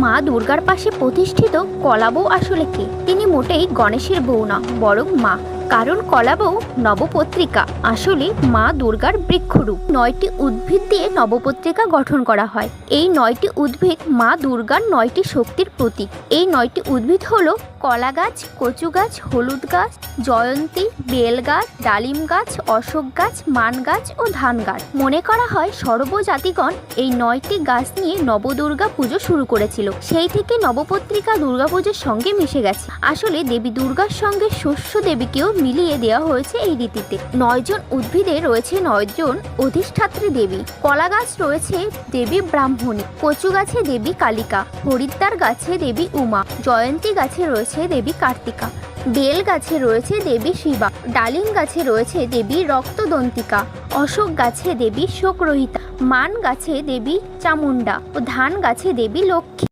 মা দুর্গার পাশে প্রতিষ্ঠিত কলাবউ আসলে কে? তিনি মোটেই গণেশের বউ না, বরং মা। কারণ কলাবউ নবপত্রিকা আসলে মা দুর্গার বৃক্ষরূপ। 9টি উদ্ভিদ দিয়ে নবপত্রিকা গঠন করা হয়। এই 9টি উদ্ভিদ মা দুর্গার 9টি শক্তির প্রতীক। এই 9টি উদ্ভিদ হলো কলা গাছ, কচু গাছ, হলুদ গাছ, জয়ন্তী, বেল গাছ, ডালিম গাছ, অশোক গাছ, মান গাছ ও ধান গাছ। মনে করা হয় সর্বজাতিগণ এই 9টি গাছ নিয়ে নবদুর্গা পুজো শুরু করেছিল। সেই থেকে নবপত্রিকা দুর্গাপুজোর সঙ্গে মিশে গেছে। আসলে দেবী দুর্গার সঙ্গে শস্য দেবীকেও মিলিয়ে দেওয়া হয়েছে এই রীতিতে। 9 জন উদ্ভিদে রয়েছে 9 জন অধিষ্ঠাত্রী দেবী। কলা গাছ রয়েছে দেবী ব্রাহ্মণী, কচু গাছে দেবী কালিকা, হরিদ্বার গাছে দেবী উমা, জয়ন্তী গাছে রয়েছে দেবী কার্তিকা, বেল গাছে রয়েছে দেবী শিবা, ডালিম গাছে রয়েছে দেবী রক্তদন্তিকা, অশোক গাছে দেবী শোকরহিতা, মান গাছে দেবী চামুন্ডা ও ধান গাছে দেবী লক্ষ্মী।